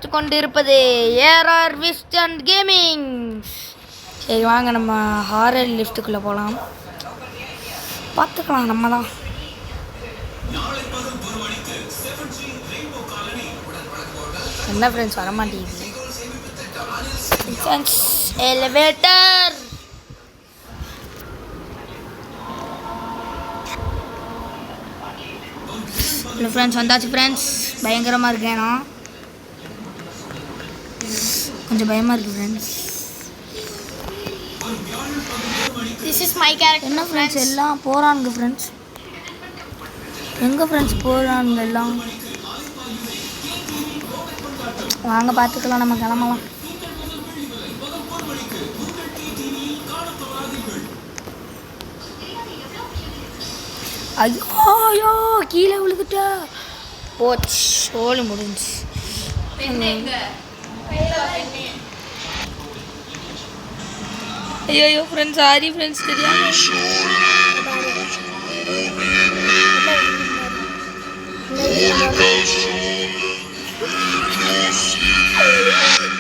பார்த்து கொண்டு இருப்பது ஏஆர் விஸ்ட் அண்ட் கேமிங். சரி வாங்க நம்ம ஹாரர் லிஃப்ட்டுக்குள்ளே போகலாம். பார்த்துக்கலாம் நம்ம தான். என்ன ஃப்ரெண்ட்ஸ் வரமாட்டேங்குது. எலிவேட்டர் இல்லை ஃப்ரெண்ட்ஸ் வந்தாச்சு ஃப்ரெண்ட்ஸ். பயங்கரமாக இருக்கேன் நான். கொஞ்சம் பயமாக இருக்குது friends. This is my character. என்ன ஃப்ரெண்ட்ஸ் எல்லாம் போகிறானுங்க ஃப்ரெண்ட்ஸ். எங்கே ஃப்ரெண்ட்ஸ் போகிறானுங்க எல்லாம். வாங்க பார்த்துக்கலாம் நம்ம கிளம்பலாம். ஐயோ கீழே விழுந்துட்டா போச்சு. சோழி முடிஞ்சு. ஐயோ ஃப்ரெண்ட்ஸ் சாரி ஃப்ரெண்ட்ஸ் தெரியாம.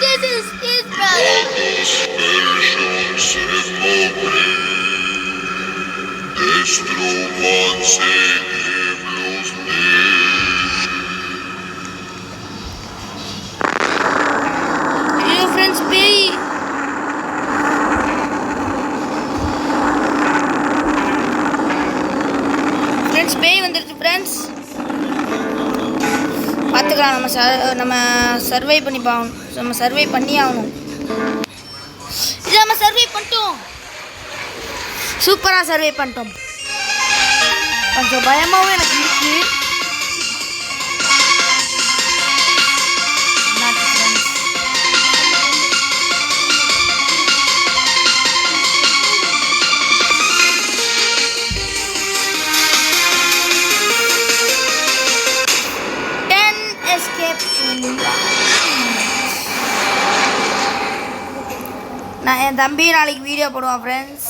This is his brother. ஐயோ ஃப்ரெண்ட்ஸ் பேய். ஃப்ரெண்ட்ஸ் பேய் வந்துருச்சு ஃப்ரெண்ட்ஸ். பார்த்துக்கலாம். நம்ம சர்வை பண்ணி பார்க்கணும். நம்ம சர்வை பண்ணி ஆகணும். இது நம்ம சர்வை பண்ணிட்டோம். சூப்பராக சர்வை பண்ணிட்டோம். கொஞ்சம் பயமாகவும் எனக்கு இருக்கு. நான் என் தம்பி நாளைக்கு வீடியோ போடுவான் ஃப்ரெண்ட்ஸ்.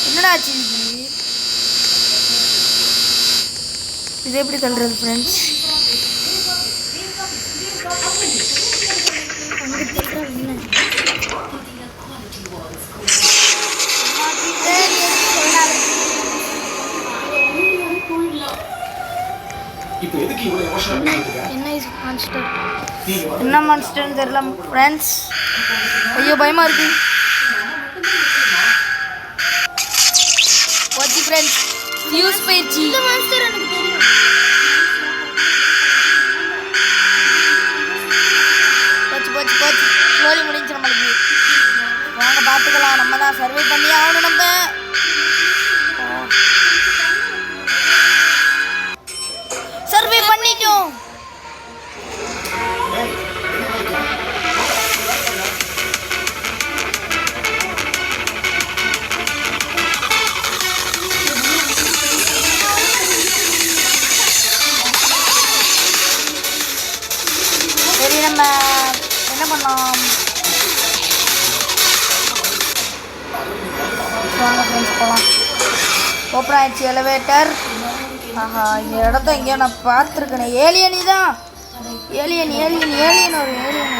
என்னடா ஆச்சு இது எப்படி தள்ளுறது ஃப்ரெண்ட்ஸ். என்ன மான்ஸ்டர்னு தெரியல ஃப்ரெண்ட்ஸ். ஐயோ பயமா இருக்கு. போச்சு ஃப்ரெண்ட்ஸ். ஃபியூஸ் போயிடுச்சு. இந்த மான்ஸ்டர் எனக்கு தெரியும். போச்சு ஸ்லோலி முடிஞ்சு நம்மளுக்கு. வாங்க பார்த்துக்கலாம். நம்ம தான் சர்வை பண்ணி ஆகணும். நம்ம சர்வே பண்ணிட்டோம். சரி நம்ம என்ன பண்ணலாம். வாங்க ஃப்ரெண்ட்ஸ் போகலாம். ஓப்பன் ஆயிடுச்சு எலிவேட்டர். ஆஹா இந்த இடத்த எங்கேயோ நான் பார்த்துருக்கேனே. ஏலியன் தான். ஏலியன் ஒரு alien.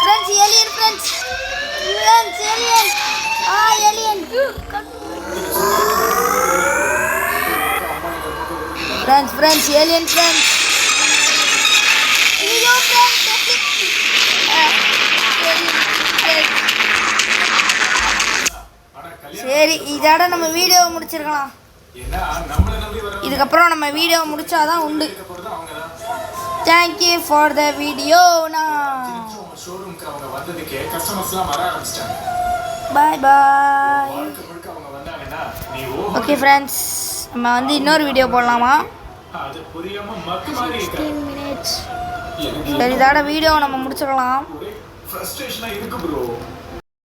Friends alien friends alien. Alien friends alien friends. ஐயோ ஃப்ரெண்ட்ஸ் சரி இதோட நம்ம வீடியோவை முடிச்சிருக்கலாம். இதுக்கப்புறம் நம்ம வீடியோவை முடிச்சாதான் உண்டு. Thank you for the video. Bye bye. Okay friends நம்ம வந்து இன்னொரு வீடியோ போடலாமா. 16 minutes. சரி இதோட வீடியோவை நம்ம முடிச்சிடலாம்.